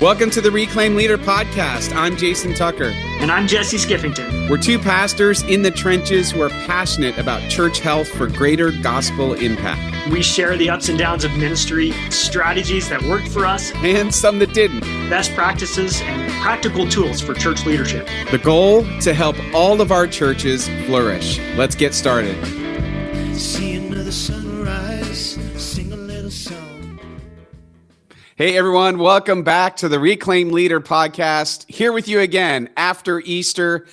Welcome to the Reclaim Leader podcast. I'm Jason Tucker. And I'm Jesse Skiffington. We're two pastors in the trenches who are passionate about church health for greater gospel impact. We share the ups and downs of ministry, strategies that worked for us, and some that didn't. Best practices and practical tools for church leadership. The goal, to help all of our churches flourish. Let's get started. See another sunrise, sing a little song. Hey everyone, welcome back to the Reclaim Leader podcast. Here with you again after Easter.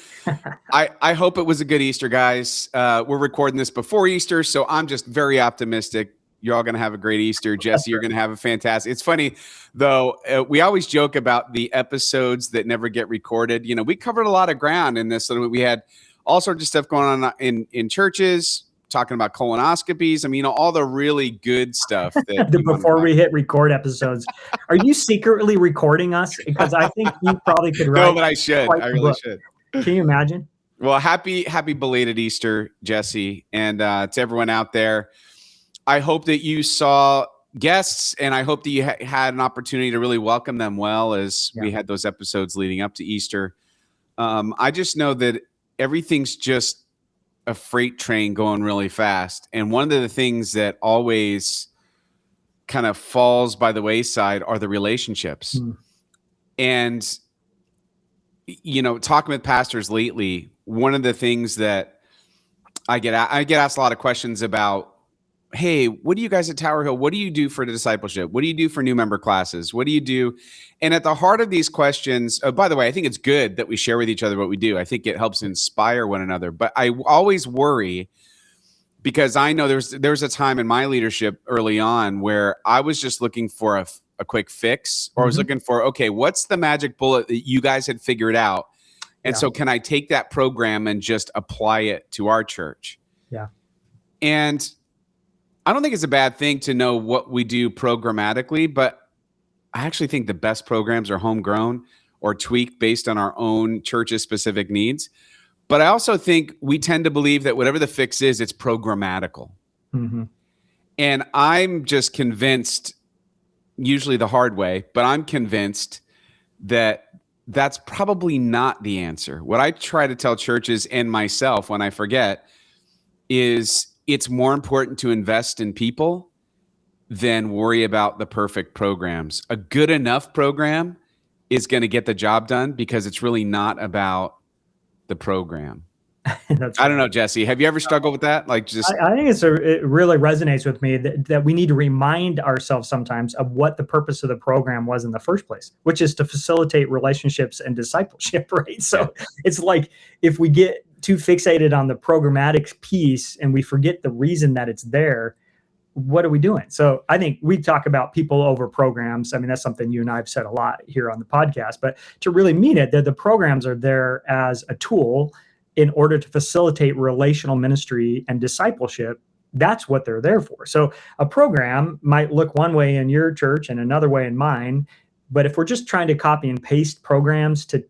I hope it was a good Easter, guys. We're recording this before Easter, so I'm just very optimistic. You're all going to have a great Easter. Jesse, you're going to have a fantastic. It's funny, though, we always joke about the episodes that never get recorded. You know, we covered a lot of ground in this. So we had all sorts of stuff going on in churches, talking about colonoscopies. I mean, all the really good stuff. That before we hit record episodes. Are you secretly recording us? Because I think you probably could write. No, but I should. I really should. Can you imagine? Well, happy belated Easter, Jesse. And to everyone out there, I hope that you saw guests, and I hope that you had an opportunity to really welcome them well as we had those episodes leading up to Easter. I just know that everything's just a freight train going really fast. And one of the things that always kind of falls by the wayside are the relationships. And, you know, talking with pastors lately, one of the things that I get asked a lot of questions about, hey, what do you guys at Tower Hill? What do you do for the discipleship? What do you do for new member classes? What do you do? And at the heart of these questions, by the way, I think it's good that we share with each other what we do. I think it helps inspire one another. But I always worry because I know there was a time in my leadership early on where I was just looking for a quick fix, or I was looking for, okay, what's the magic bullet that you guys had figured out? And so can I take that program and just apply it to our church? Yeah. And I don't think it's a bad thing to know what we do programmatically, but I actually think the best programs are homegrown or tweaked based on our own church's specific needs. But I also think we tend to believe that whatever the fix is, it's programmatical. And I'm just convinced, usually the hard way, but I'm convinced that that's probably not the answer. What I try to tell churches and myself when I forget is it's more important to invest in people than worry about the perfect programs. A good enough program is going to get the job done because it's really not about the program. I don't know, Jesse. Have you ever struggled with that? Like, just I think it really resonates with me that we need to remind ourselves sometimes of what the purpose of the program was in the first place, which is to facilitate relationships and discipleship, right? So it's like if we get too fixated on the programmatic piece and we forget the reason that it's there, what are we doing? So I think we talk about people over programs. I mean, that's something you and I have said a lot here on the podcast, but to really mean it, that the programs are there as a tool in order to facilitate relational ministry and discipleship. That's what they're there for. So a program might look one way in your church and another way in mine, but if we're just trying to copy and paste programs to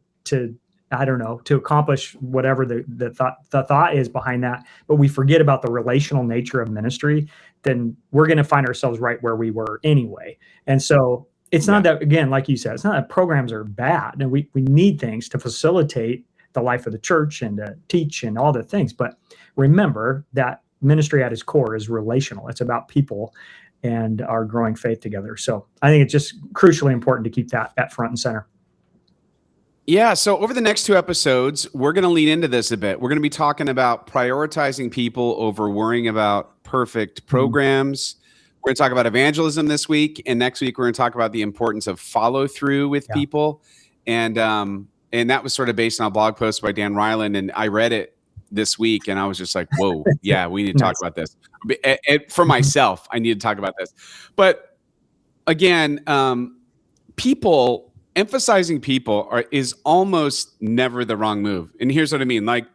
I don't know, to accomplish whatever the thought is behind that, but we forget about the relational nature of ministry, then we're going to find ourselves right where we were anyway. And so it's not that, again, like you said, it's not that programs are bad, and we need things to facilitate the life of the church and to teach and all the things. But remember that ministry at its core is relational. It's about people and our growing faith together. So I think it's just crucially important to keep that at front and center. Yeah, so over the next two episodes, we're going to lean into this a bit. We're going to be talking about prioritizing people over worrying about perfect programs. We're going to talk about evangelism this week, and next week we're going to talk about the importance of follow through with people. And that was sort of based on a blog post by Dan Ryland, and I read it this week, and I was just like, whoa, yeah, we need to talk about this. For myself, I need to talk about this. But again, emphasizing people is almost never the wrong move. And here's what I mean. Like,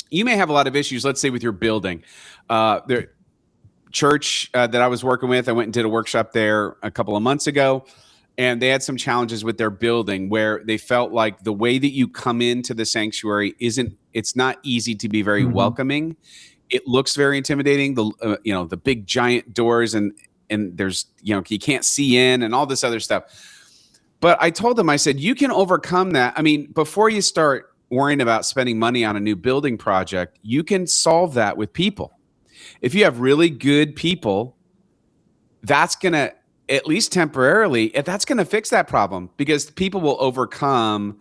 you may have a lot of issues, let's say with your building. The church that I was working with, I went and did a workshop there a couple of months ago, and they had some challenges with their building where they felt like the way that you come into the sanctuary it's not easy to be very welcoming. It looks very intimidating. The big giant doors and there's, you can't see in and all this other stuff. But I told them, I said, you can overcome that. I mean, before you start worrying about spending money on a new building project, you can solve that with people. If you have really good people, that's going to, at least temporarily, that's going to fix that problem, because people will overcome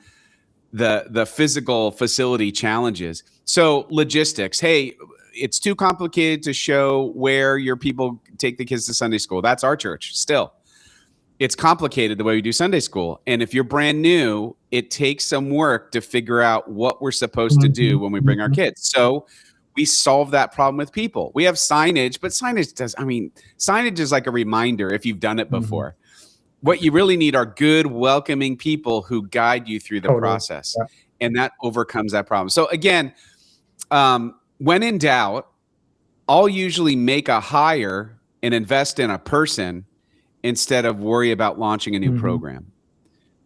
the physical facility challenges. So logistics, hey, it's too complicated to show where your people take the kids to Sunday school. That's our church still. It's complicated the way we do Sunday school. And if you're brand new, it takes some work to figure out what we're supposed to do when we bring our kids. So we solve that problem with people. We have signage, but signage is like a reminder if you've done it before. What you really need are good, welcoming people who guide you through the process. Yeah. And that overcomes that problem. So again, when in doubt, I'll usually make a hire and invest in a person instead of worry about launching a new program.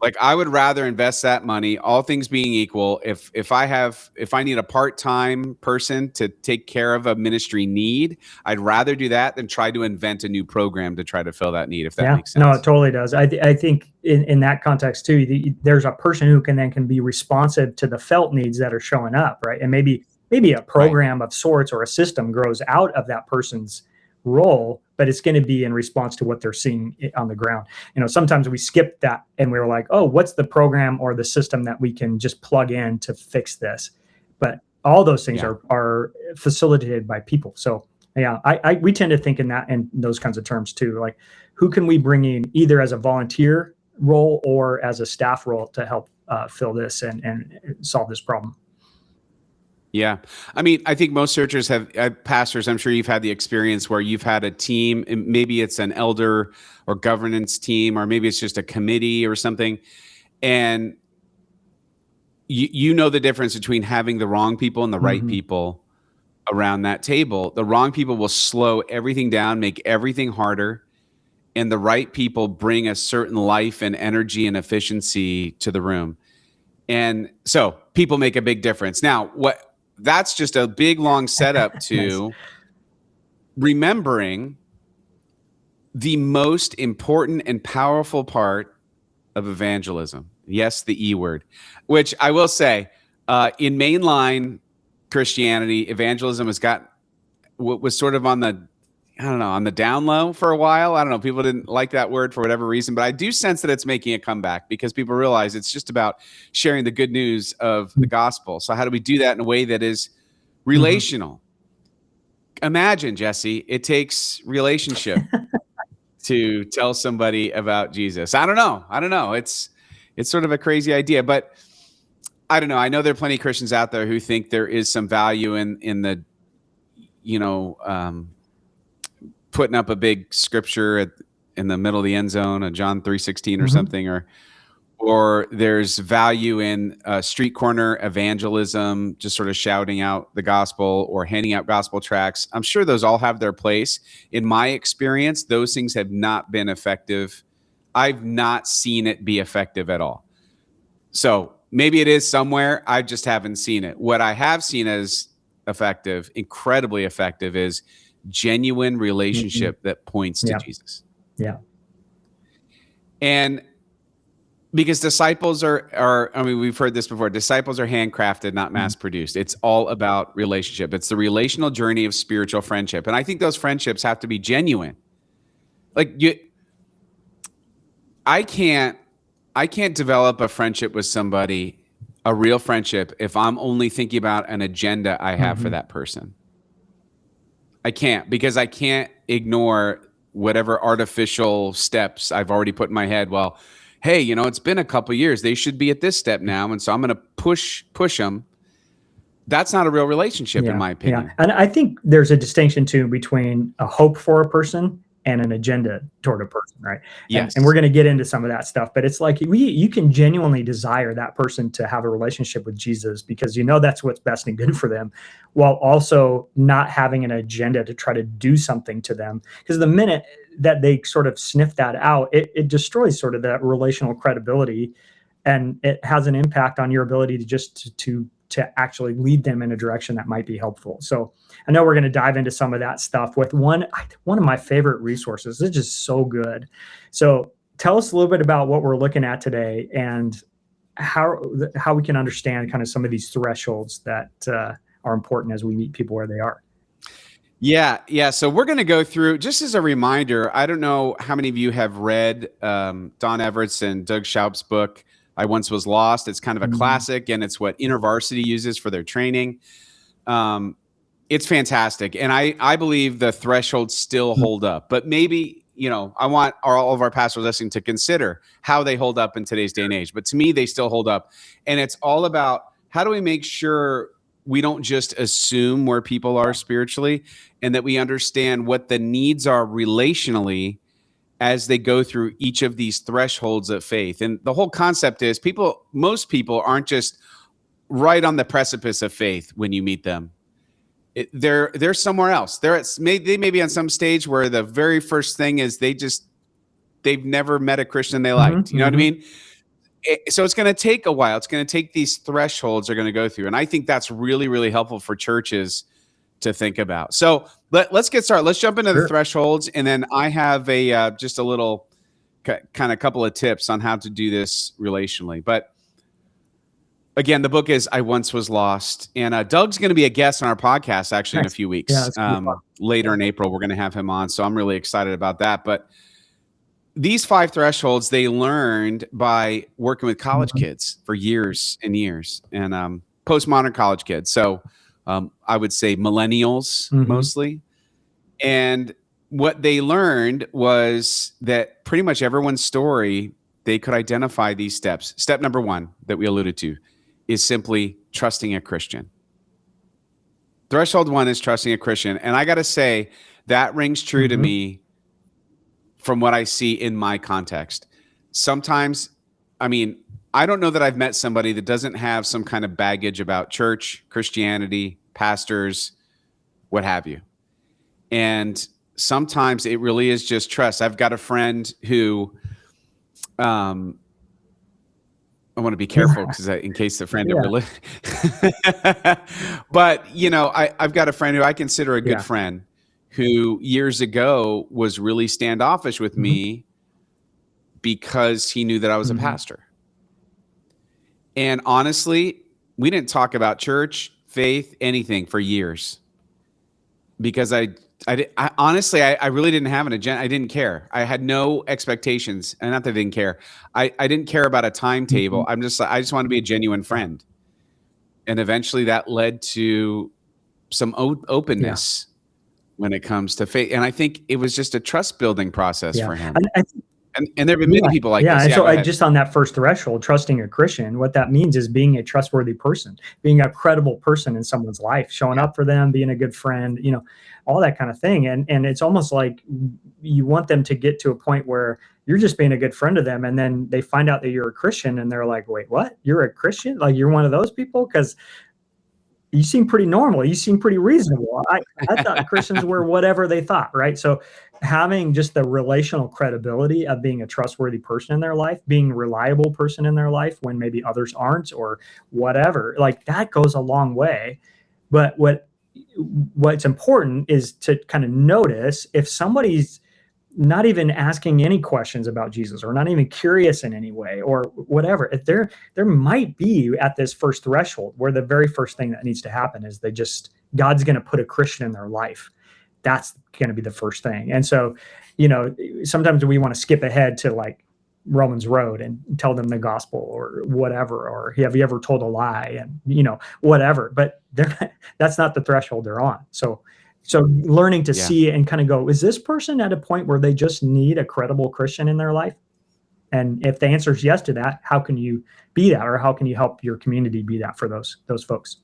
Like, I would rather invest that money, all things being equal. If I need a part-time person to take care of a ministry need, I'd rather do that than try to invent a new program to try to fill that need, if that makes sense. No, it totally does. I think in that context too, there's a person who can be responsive to the felt needs that are showing up, right? And maybe a program of sorts or a system grows out of that person's role, but it's going to be in response to what they're seeing on the ground. Sometimes we skip that and we're like, oh, what's the program or the system that we can just plug in to fix this? But all those things are facilitated by people. So we tend to think in those kinds of terms too. Like, who can we bring in either as a volunteer role or as a staff role to help fill this and solve this problem? Yeah. I mean, I think most churches have pastors. I'm sure you've had the experience where you've had a team, and maybe it's an elder or governance team, or maybe it's just a committee or something. And you know the difference between having the wrong people and the right people around that table. The wrong people will slow everything down, make everything harder. And the right people bring a certain life and energy and efficiency to the room. And so people make a big difference. Now, that's just a big, long setup to remembering the most important and powerful part of evangelism. Yes, the E word, which I will say, in mainline Christianity, evangelism was sort of on the down low for a while. I don't know. People didn't like that word for whatever reason, but I do sense that it's making a comeback because people realize it's just about sharing the good news of the gospel. So how do we do that in a way that is relational? Imagine, Jesse, it takes relationship to tell somebody about Jesus. I don't know. It's sort of a crazy idea, but I don't know. I know there are plenty of Christians out there who think there is some value in the, putting up a big scripture in the middle of the end zone, a John 3:16 or something, or there's value in street corner evangelism, just sort of shouting out the gospel or handing out gospel tracts. I'm sure those all have their place. In my experience, those things have not been effective. I've not seen it be effective at all. So maybe it is somewhere. I just haven't seen it. What I have seen as effective, incredibly effective, is genuine relationship that points to Jesus. Yeah. And because disciples are, I mean, we've heard this before, disciples are handcrafted, not mass produced. It's all about relationship. It's the relational journey of spiritual friendship. And I think those friendships have to be genuine. Like I can't develop a friendship with somebody, a real friendship, if I'm only thinking about an agenda I have for that person. I can't, because I can't ignore whatever artificial steps I've already put in my head. Well, hey, it's been a couple of years. They should be at this step now. And so I'm going to push them. That's not a real relationship, in my opinion. Yeah. And I think there's a distinction too between a hope for a person and an agenda toward a person, right? Yes. And we're going to get into some of that stuff, but it's like you can genuinely desire that person to have a relationship with Jesus because that's what's best and good for them, while also not having an agenda to try to do something to them. Because the minute that they sort of sniff that out, it destroys sort of that relational credibility, and it has an impact on your ability to actually lead them in a direction that might be helpful. So I know we're going to dive into some of that stuff with one of my favorite resources. It's just so good. So tell us a little bit about what we're looking at today and how we can understand kind of some of these thresholds that are important as we meet people where they are. Yeah. So we're going to go through, just as a reminder, I don't know how many of you have read Don Everett's and Doug Schaup's book, I Once Was Lost. It's kind of a classic, and it's what InterVarsity uses for their training. It's fantastic. And I believe the thresholds still hold up. But maybe, I want all of our pastors listening to consider how they hold up in today's day and age. But to me, they still hold up. And it's all about, how do we make sure we don't just assume where people are spiritually, and that we understand what the needs are relationally as they go through each of these thresholds of faith. And the whole concept is most people aren't just right on the precipice of faith when you meet them. They're somewhere else. They may be on some stage where the very first thing is they've never met a Christian they liked. You know what I mean? So it's going to take a while. It's going to take these thresholds they're going to go through. And I think that's really, really helpful for churches to think about. So let's get started. Let's jump into the thresholds. And then I have just a little kind of couple of tips on how to do this relationally. But again, the book is I Once Was Lost. And Doug's going to be a guest on our podcast actually in a few weeks. Later in April, we're going to have him on. So I'm really excited about that. But these 5 thresholds they learned by working with college kids for years and years, and postmodern college kids. So I would say millennials mostly. And what they learned was that pretty much everyone's story, they could identify these steps. Step number 1 that we alluded to is simply trusting a Christian. Threshold 1 is trusting a Christian. And I got to say, that rings true to me from what I see in my context. Sometimes, I don't know that I've met somebody that doesn't have some kind of baggage about church, Christianity, pastors, what have you. And sometimes it really is just trust. I've got a friend who, I want to be careful because in case the friend ever but I've got a friend who I consider a good friend, who years ago was really standoffish with me because he knew that I was a pastor. And honestly, we didn't talk about church, faith, anything for years, because I honestly really didn't have an agenda. I didn't care. I had no expectations, and not that I didn't care. I didn't care about a timetable. I just want to be a genuine friend. And eventually that led to some openness when it comes to faith. And I think it was just a trust building process for him. And there have been many people like this. So just on that first threshold, trusting a Christian, what that means is being a trustworthy person, being a credible person in someone's life, showing up for them, being a good friend, all that kind of thing. And it's almost like you want them to get to a point where you're just being a good friend to them. And then they find out that you're a Christian and they're like, wait, what? You're a Christian? Like, you're one of those people? Because you seem pretty normal. You seem pretty reasonable. I thought Christians were whatever they thought, right? So having just the relational credibility of being a trustworthy person in their life, being a reliable person in their life when maybe others aren't, or whatever, like that goes a long way. But what's important is to kind of notice if somebody's not even asking any questions about Jesus, or not even curious in any way, or whatever. If there might be at this first threshold where the very first thing that needs to happen is God's going to put a Christian in their life. That's going to be the first thing. And so, sometimes we want to skip ahead to like Romans Road and tell them the gospel or whatever, or have you ever told a lie, and whatever, but that's not the threshold they're on. So learning to see and kind of go, is this person at a point where they just need a credible Christian in their life? And if the answer is yes to that, how can you be that, or how can you help your community be that for those folks?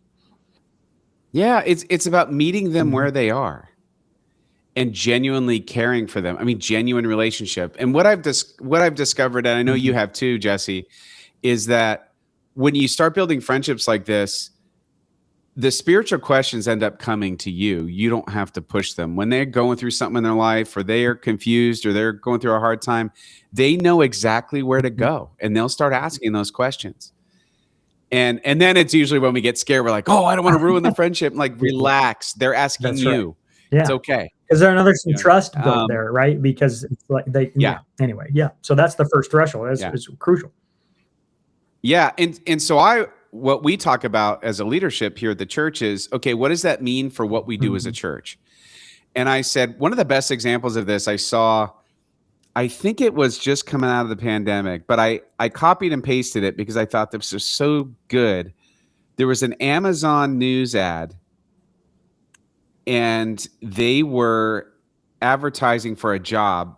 Yeah, it's about meeting them where they are and genuinely caring for them. Genuine relationship. And what I've discovered, and I know you have too, Jesse, is that when you start building friendships like this, the spiritual questions end up coming to you. You don't have to push them. When they're going through something in their life, or they are confused, or they're going through a hard time, they know exactly where to go, and they'll start asking those questions. And then it's usually when we get scared, we're like, oh, I don't want to ruin the friendship. Like, relax. They're asking you. It's Yeah. okay. Is there another some You know, trust built there, right? Because it's like yeah, anyway, yeah. So that's the first threshold. yeah, Is crucial. yeah. And so what we talk about as a leadership here at the church is, okay, what does that mean for what we do as a Mhm. church? And I said, one of the best examples of this I saw, I think it was just coming out of the pandemic, but I copied and pasted it because I thought this was so good. There was an Amazon news ad, and they were advertising for a job.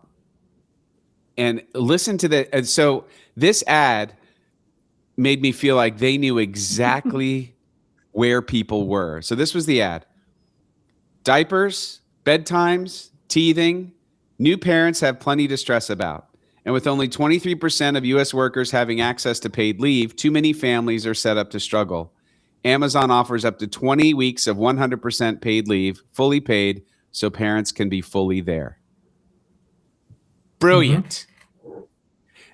And listen to that. And so this ad made me feel like they knew exactly where people were. So this was the ad: diapers, bedtimes, teething. New parents have plenty to stress about. And with only 23% of US workers having access to paid leave, too many families are set up to struggle. Amazon offers up to 20 weeks of 100% paid leave, fully paid, so parents can be fully there. Brilliant.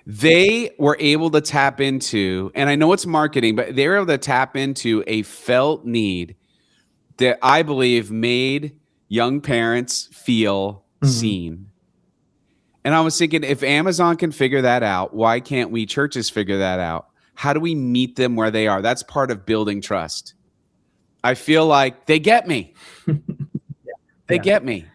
They were able to tap into, and I know it's marketing, but they were able to tap into a felt need that I believe made young parents feel seen. And I was thinking, if Amazon can figure that out, why can't we churches figure that out? How do we meet them where they are? That's part of building trust. I feel like they get me. They Yeah. get me.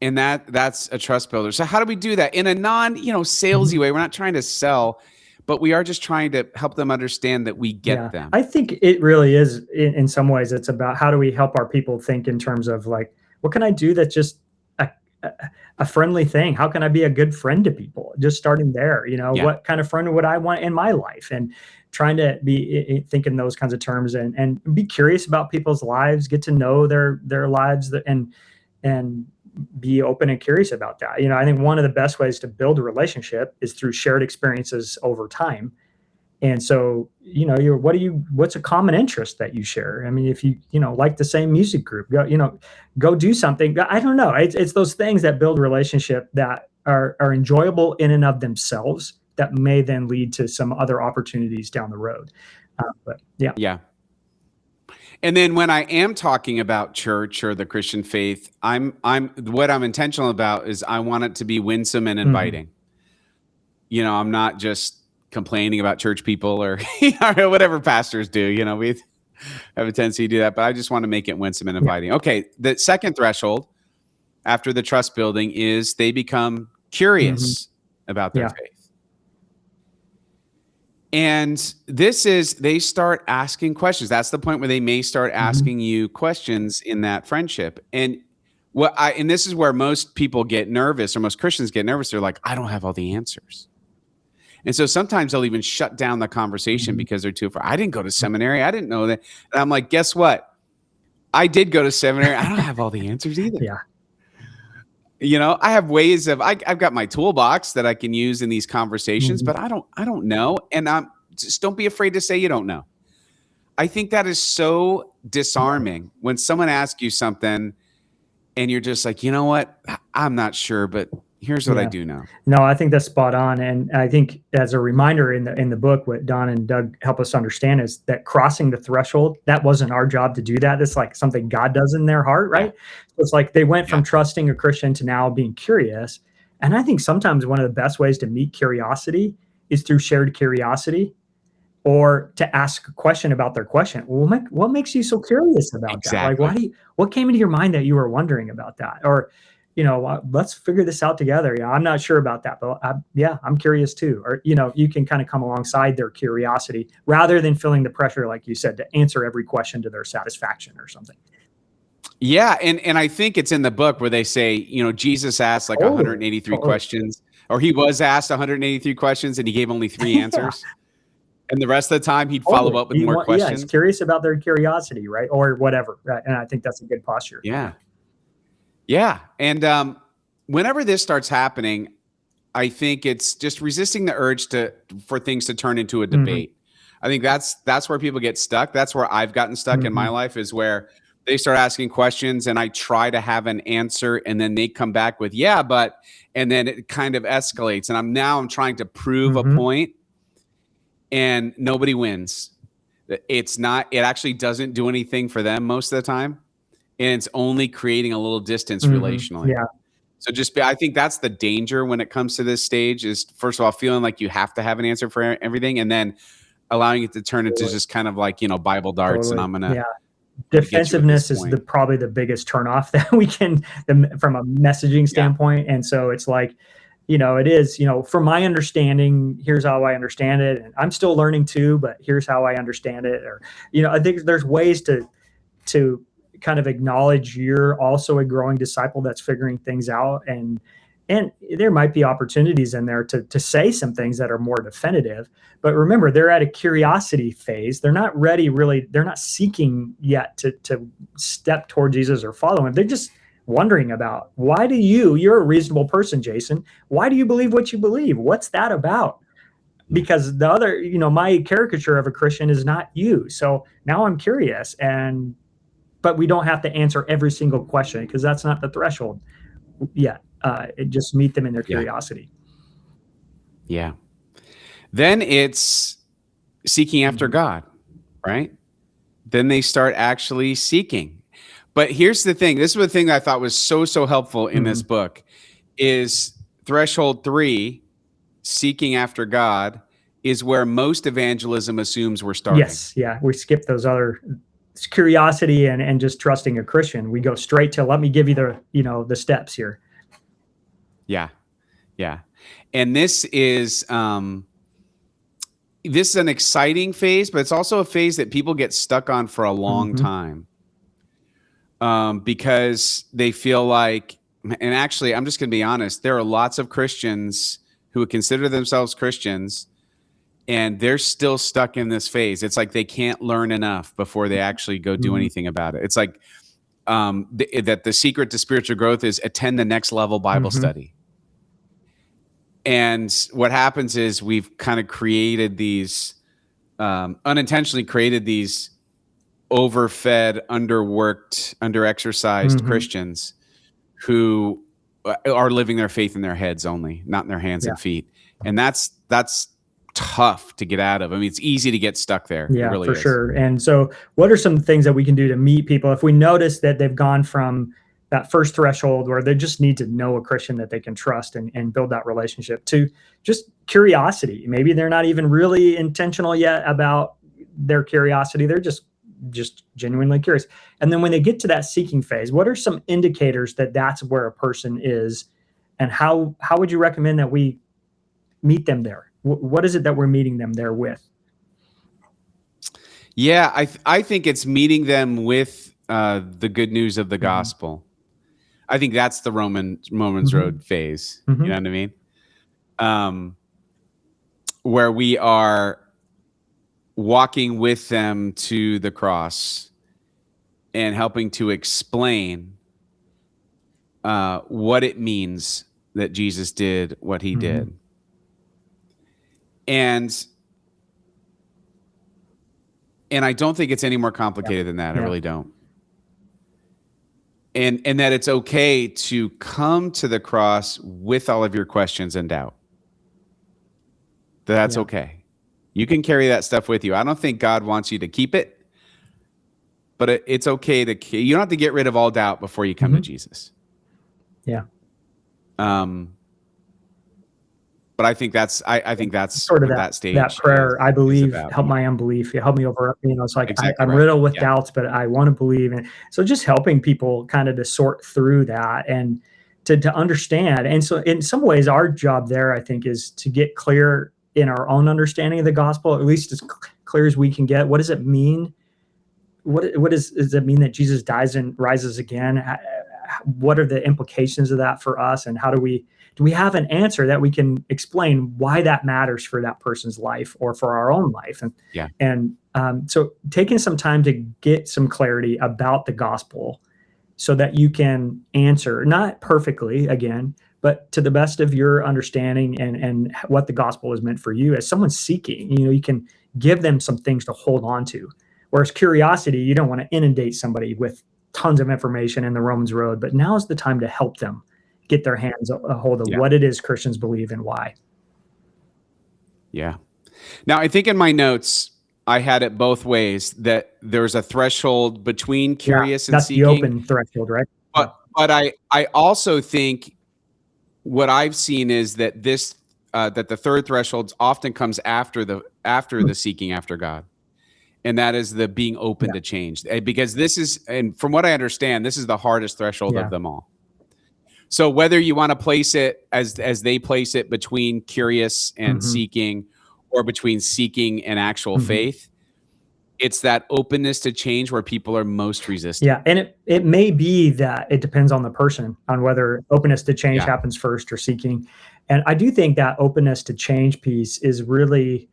And that's a trust builder. So how do we do that in a salesy way? We're not trying to sell, but we are just trying to help them understand that we get them. I think it really is in some ways it's about how do we help our people think in terms of like, what can I do that's just a, a friendly thing? How can I be a good friend to people? Just starting there, Yeah. what kind of friend would I want in my life? And trying to be thinking those kinds of terms and be curious about people's lives, get to know their lives and be open and curious about that. I think one of the best ways to build a relationship is through shared experiences over time. And so, what's a common interest that you share? I mean, if you like the same music group, go do something. I don't know. It's those things that build relationship that are enjoyable in and of themselves that may then lead to some other opportunities down the road. But yeah. Yeah. And then when I am talking about church or the Christian faith, what I'm intentional about is I want it to be winsome and inviting. I'm not just complaining about church people or whatever pastors do. We have a tendency to do that, but I just want to make it winsome and inviting. Okay. The second threshold after the trust building is they become curious about their faith. And they start asking questions. That's the point where they may start asking you questions in that friendship. And this is where most people get nervous, or most Christians get nervous. They're like, I don't have all the answers. And so sometimes they'll even shut down the conversation because they're too afraid. I didn't go to seminary. I didn't know that. And I'm like, guess what? I did go to seminary. I don't have all the answers either. Yeah. I have ways of, I've got my toolbox that I can use in these conversations, but I don't know. And just don't be afraid to say you don't know. I think that is so disarming when someone asks you something and you're just like, you know what? I'm not sure, but here's what I do know. No, I think that's spot on. And I think as a reminder in the book, what Don and Doug help us understand is that crossing the threshold, that wasn't our job to do that. It's like something God does in their heart, right? So it's like they went from trusting a Christian to now being curious. And I think sometimes one of the best ways to meet curiosity is through shared curiosity, or to ask a question about their question. Well, what makes you so curious about that? Like, what came into your mind that you were wondering about that? Or, let's figure this out together. Yeah, I'm not sure about that, but I'm curious too. Or, you can kind of come alongside their curiosity rather than feeling the pressure, like you said, to answer every question to their satisfaction or something. Yeah. And I think it's in the book where they say, Jesus asked like 183 questions, or he was asked 183 questions and he gave only 3 answers. And the rest of the time he'd follow up with more questions. Yeah, he's curious about their curiosity, right? Or whatever. Right? And I think that's a good posture. Yeah. Yeah. And whenever this starts happening, I think it's just resisting the urge for things to turn into a debate. I think that's where people get stuck. That's where I've gotten stuck in my life, is where they start asking questions and I try to have an answer and then they come back with, yeah, but, and then it kind of escalates. And I'm trying to prove a point. And nobody wins. It actually doesn't do anything for them most of the time. and it's only creating a little distance Mhm. relationally. Yeah. So I think that's the danger when it comes to this stage is, first of all, feeling like you have to have an answer for everything, and then allowing it to turn into Totally. just kind of like, Bible darts, and Totally. I'm gonna Yeah. get you at this Defensiveness is point. probably the biggest turnoff that we can, from a messaging standpoint. And so it's like, it is, from my understanding, here's how I understand it. And I'm still learning too, but here's how I understand it. Or, I think there's ways to kind of acknowledge you're also a growing disciple that's figuring things out, and there might be opportunities in there to say some things that are more definitive. But remember, they're at a curiosity phase. They're not ready, really. They're not seeking yet to step toward Jesus or follow him. They're just wondering about, why do you're a reasonable person, Jason, why do you believe what you believe? What's that about? Because the other, my caricature of a Christian is not you. So now I'm curious, but we don't have to answer every single question, because that's not the threshold yet. Just meet them in their curiosity. Yeah. Then it's seeking after God, right? Then they start actually seeking. But here's the thing. This is the thing that I thought was so helpful in this book is threshold 3, seeking after God, is where most evangelism assumes we're starting. Yes. Yeah. We skip those other curiosity and just trusting a Christian. We go straight to, let me give you the steps here. Yeah. Yeah. And this is an exciting phase, but it's also a phase that people get stuck on for a long time. Because they feel like, and actually, I'm just going to be honest, there are lots of Christians who would consider themselves Christians, and they're still stuck in this phase. It's like they can't learn enough before they actually go do anything about it. It's like that the secret to spiritual growth is attend the next level Bible study. And what happens is we've kind of created these, unintentionally created these overfed, underworked, underexercised Christians who are living their faith in their heads only, not in their hands and feet. And that's tough to get out of. I mean, it's easy to get stuck there. Yeah, it really for is. sure. And so what are some things that we can do to meet people if we notice that they've gone from that first threshold where they just need to know a Christian that they can trust and build that relationship, to just curiosity? Maybe they're not even really intentional yet about their curiosity. They're just genuinely curious. And then when they get to that seeking phase, what are some indicators that that's where a person is, and how would you recommend that we meet them there? What is it that we're meeting them there with? Yeah, I think it's meeting them with the good news of the gospel. I think that's the Romans Road phase. You know what I mean? Where we are walking with them to the cross and helping to explain what it means that Jesus did what he did. And I don't think it's any more complicated than that. I really don't. And that it's okay to come to the cross with all of your questions and doubt. That's okay. You can carry that stuff with you. I don't think God wants you to keep it, but it's okay you don't have to get rid of all doubt before you come to Jesus. Yeah. But I think that's sort of that stage. That prayer, I believe, help my unbelief. Help me over. It's like I'm riddled with doubts, but I want to believe. And so just helping people kind of to sort through that and to understand. And so in some ways, our job there, I think, is to get clear in our own understanding of the gospel, at least as clear as we can get. What does it mean? What does it mean that Jesus dies and rises again? What are the implications of that for us? And how do we have an answer that we can explain why that matters for that person's life or for our own life? And so taking some time to get some clarity about the gospel so that you can answer, not perfectly again, but to the best of your understanding and what the gospel is meant for you as someone seeking. You can give them some things to hold on to. Whereas curiosity, you don't want to inundate somebody with tons of information in the Romans Road, but now is the time to help them get their hands a hold of what it is Christians believe and why. Yeah. Now, I think in my notes, I had it both ways, that there's a threshold between curious and that's the seeking. open threshold, right? But I also think what I've seen is that that the third threshold often comes after the seeking after God. And that is the being open to change. Because and from what I understand, this is the hardest threshold of them all. So whether you want to place it as they place it between curious and seeking, or between seeking and actual faith, it's that openness to change where people are most resistant. Yeah, and it may be that it depends on the person, on whether openness to change happens first or seeking. And I do think that openness to change piece is really,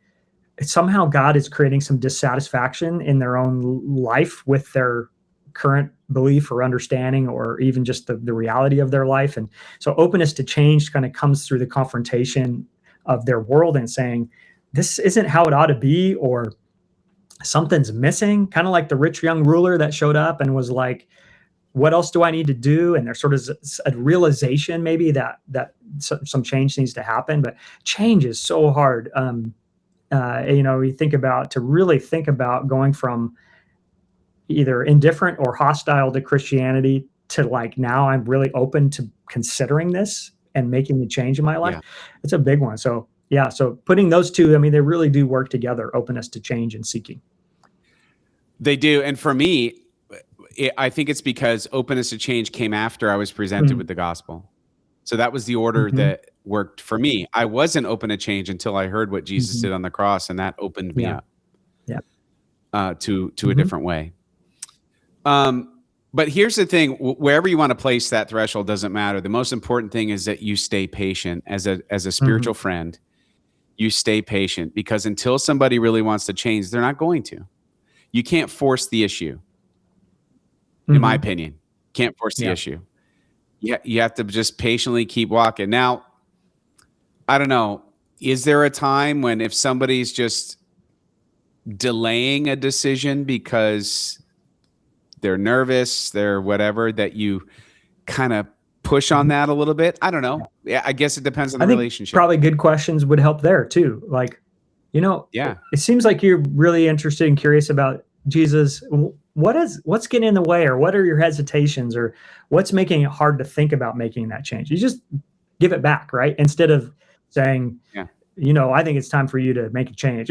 somehow God is creating some dissatisfaction in their own life with their current belief or understanding, or even just the reality of their life. And so openness to change kind of comes through the confrontation of their world and saying, this isn't how it ought to be, or something's missing, kind of like the rich young ruler that showed up and was like, what else do I need to do? And there's sort of a realization maybe that some change needs to happen, but change is so hard. You really think about going from either indifferent or hostile to Christianity to like, now I'm really open to considering this and making the change in my life. It's a big one. So putting those two, I mean, they really do work together, openness to change and seeking. They do. And for me, I think it's because openness to change came after I was presented with the gospel. So that was the order that worked for me. I wasn't open to change until I heard what Jesus did on the cross, and that opened me up to a different way. But here's the thing, wherever you want to place that threshold doesn't matter. The most important thing is that you stay patient as a spiritual friend. You stay patient, because until somebody really wants to change, they're not going to. You can't force the issue. In my opinion, can't force the issue. You have to just patiently keep walking. Now, I don't know, is there a time when, if somebody's just delaying a decision because they're nervous, they're whatever, that you kind of push on that a little bit? I don't know. Yeah, I guess it depends on the relationship. Probably good questions would help there too. Like, it seems like you're really interested and curious about Jesus. What's getting in the way, or what are your hesitations, or what's making it hard to think about making that change? You just give it back, right? Instead of saying, I think it's time for you to make a change.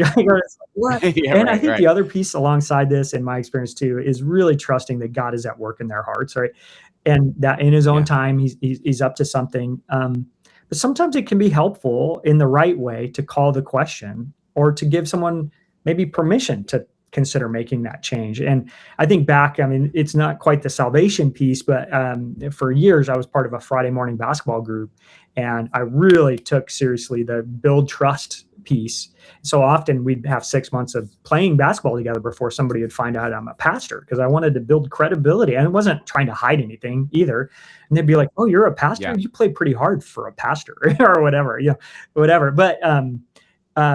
What? I think the other piece alongside this, in my experience too, is really trusting that God is at work in their hearts, right? And that in his own time, he's up to something. But sometimes it can be helpful in the right way to call the question, or to give someone maybe permission to consider making that change. And I think back, I mean, it's not quite the salvation piece, but for years I was part of a Friday morning basketball group, and I really took seriously the build trust piece. So often we'd have 6 months of playing basketball together before somebody would find out I'm a pastor, because I wanted to build credibility. And I wasn't trying to hide anything either. And they'd be like, oh, you're a pastor? You play pretty hard for a pastor or whatever, whatever. But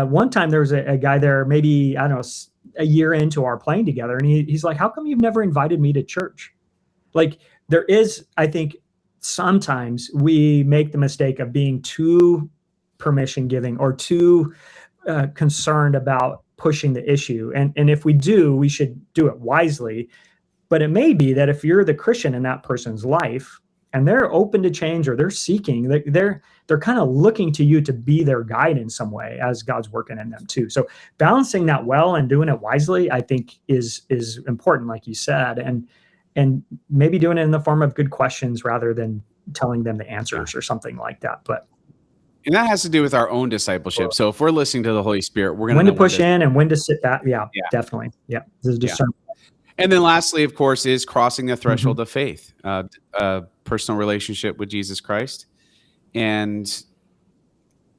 one time there was a guy there, maybe, I don't know, a year into our playing together. And he's like, how come you've never invited me to church? Like, there is, I think sometimes we make the mistake of being too permission giving, or too concerned about pushing the issue. And if we do, we should do it wisely. But it may be that if you're the Christian in that person's life, and they're open to change, or they're seeking, they're kind of looking to you to be their guide in some way, as God's working in them too. So balancing that well and doing it wisely, I think is important, like you said, and maybe doing it in the form of good questions rather than telling them the answers or something like that. And that has to do with our own discipleship. So if we're listening to the Holy Spirit, we're going to know when to push in and when to sit back. Yeah, definitely. Yeah. This is discernment. And then lastly, of course, is crossing the threshold of faith, personal relationship with Jesus Christ. And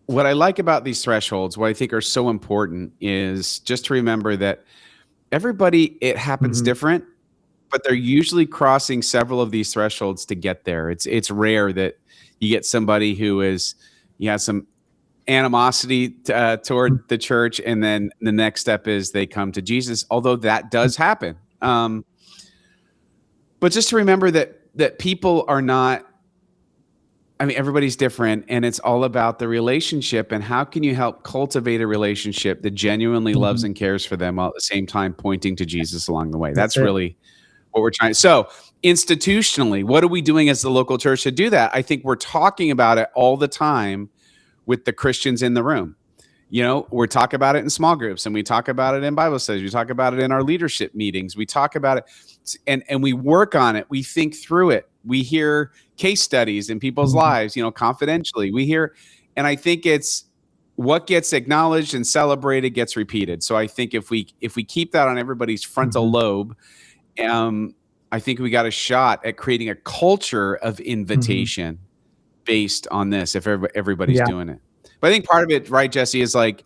what I like about these thresholds, what I think are so important, is just to remember that everybody, it happens different, but they're usually crossing several of these thresholds to get there. It's rare that you get somebody who has some animosity toward the church, and then the next step is they come to Jesus, although that does happen. But just to remember that people are not, I mean, everybody's different, and it's all about the relationship and how can you help cultivate a relationship that genuinely loves Mhm. and cares for them while at the same time pointing to Jesus along the way. That's That's it. really what we're trying. So, institutionally, what are we doing as the local church to do that? I think we're talking about it all the time with the Christians in the room. You know, we talk about it in small groups, and we talk about it in Bible studies. We talk about it in our leadership meetings. We talk about it, and we work on it. We think through it. We hear case studies in people's Mhm. lives, you know, confidentially. We hear, and I think it's what gets acknowledged and celebrated gets repeated. So I think if we keep that on everybody's frontal Mhm. lobe, um, I think we got a shot at creating a culture of Mhm. invitation based on this. If everybody's Yeah. doing it, but I think part of it, right, Jesse, is like,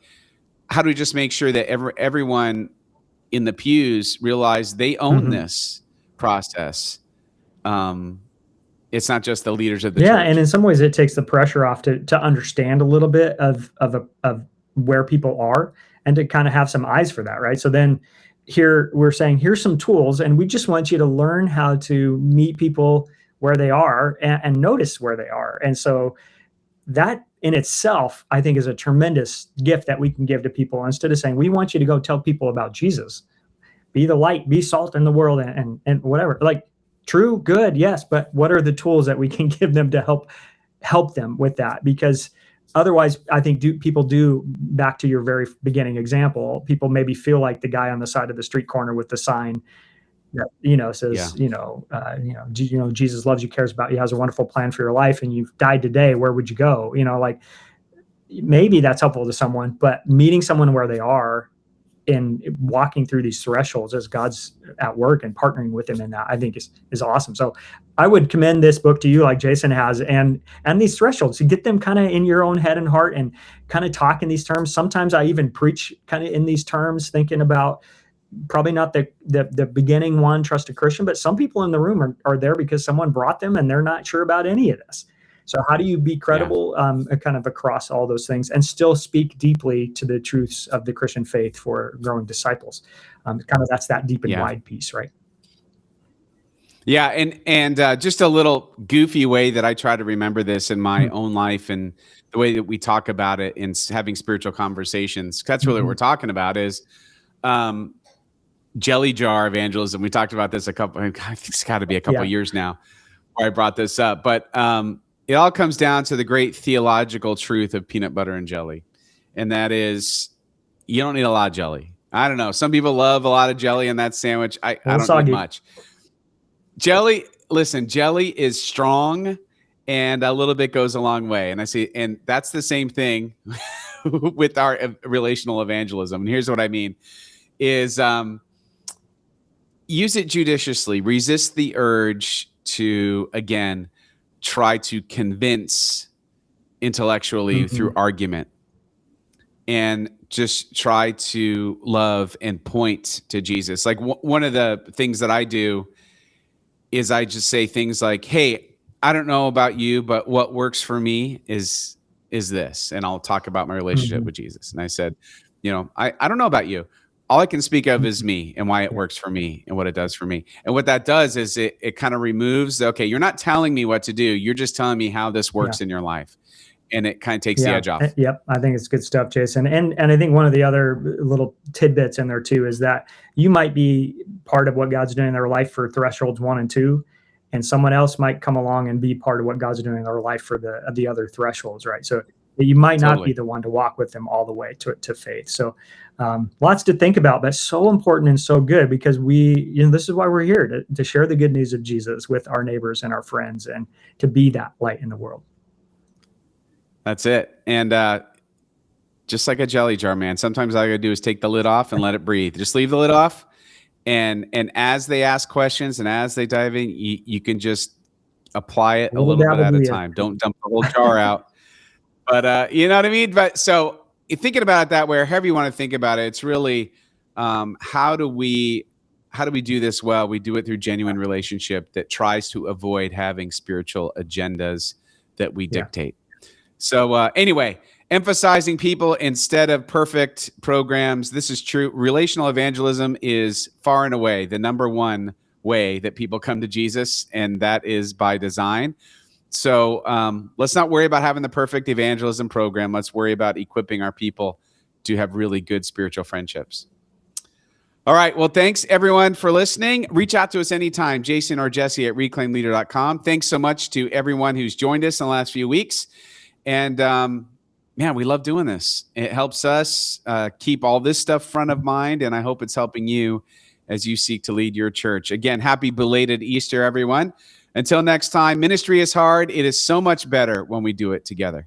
how do we just make sure that everyone in the pews realize they own Mhm. this process? Um, it's not just the leaders of the Yeah, and church. in some ways it takes the pressure off to understand a little bit of where people are and to kind of have some eyes for that, right? So then here we're saying here's some tools and we just want you to learn how to meet people where they are and notice where they are. And so that in itself, I think, is a tremendous gift that we can give to people instead of saying, we want you to go tell people about Jesus. Be the light, be salt in the world, and whatever. Like, true, good, yes, but what are the tools that we can give them to help them with that? Because otherwise, I think people do, back to your very beginning example, people maybe feel like the guy on the side of the street corner with the sign that Yeah, says Jesus loves you, cares about you, has a wonderful plan for your life, and you've died today. Where would you go? Like, maybe that's helpful to someone, but meeting someone where they are and walking through these thresholds as God's at work and partnering with him in that, I think is awesome. So I would commend this book to you, like Jason has, and these thresholds to get them kind of in your own head and heart and kind of talk in these terms. Sometimes I even preach kind of in these terms, thinking about probably not the beginning one, trust a Christian, but some people in the room are there because someone brought them and they're not sure about any of this. So how do you be yeah, credible, kind of across all those things and still speak deeply to the truths of the Christian faith for growing disciples? Kind of that's that deep and yeah, wide piece, right? yeah. And just a little goofy way that I try to remember this in my Mm-hmm. own life and the way that we talk about it in having spiritual conversations. 'Cause that's really what Mm-hmm. we're talking about is um, jelly jar evangelism. We talked about this a couple. I think it's got to be a couple Yeah. of years now where I brought this up, but it all comes down to the great theological truth of peanut butter and jelly, and that is you don't need a lot of jelly. I don't know. Some people love a lot of jelly in that sandwich. A I little don't need soggy. much. Jelly, listen, jelly is strong and a little bit goes a long way. And I see, and that's the same thing with our relational evangelism. And here's what I mean is use it judiciously, resist the urge to, again, try to convince intellectually Mm-hmm. through argument and just try to love and point to Jesus. Like one of the things that I do is I just say things like, "Hey, I don't know about you, but what works for me is this." And I'll talk about my relationship Mm-hmm. with Jesus. And I said, I don't know about you. All I can speak of is Mm-hmm. me and why it Yeah. works for me and what it does for me. And what that does is it kind of removes, okay, you're not telling me what to do. You're just telling me how this Yeah. works in your life. And it kind of takes the Yeah. edge off. Yep. I think it's good stuff, Jason. And I think one of the other little tidbits in there too is that you might be part of what God's doing in their life for thresholds 1 and 2, and someone else might come along and be part of what God's doing in their life for the other thresholds, right? So you might not be Totally. the one to walk with them all the way to faith. So lots to think about, but so important and so good because this is why we're here to share the good news of Jesus with our neighbors and our friends and to be that light in the world. That's it. And just like a jelly jar, man, sometimes all I gotta do is take the lid off and let it breathe. Just leave the lid off. And as they ask questions and as they dive in, you can just apply it A a little little bit dabble at do a you. time. Don't dump the whole jar out. But you know what I mean? But so thinking about it that way, or however you want to think about it, it's really how do we do this well? We do it through genuine relationship that tries to avoid having spiritual agendas that we Yeah. dictate. So anyway, emphasizing people instead of perfect programs. This is true. Relational evangelism is far and away the number one way that people come to Jesus, and that is by design. So let's not worry about having the perfect evangelism program. Let's worry about equipping our people to have really good spiritual friendships. All right. Well, thanks everyone for listening. Reach out to us anytime, Jason or Jesse at reclaimleader.com. Thanks so much to everyone who's joined us in the last few weeks. And man, we love doing this. It helps us keep all this stuff front of mind. And I hope it's helping you as you seek to lead your church. Again, happy belated Easter, everyone. Until next time, ministry is hard. It is so much better when we do it together.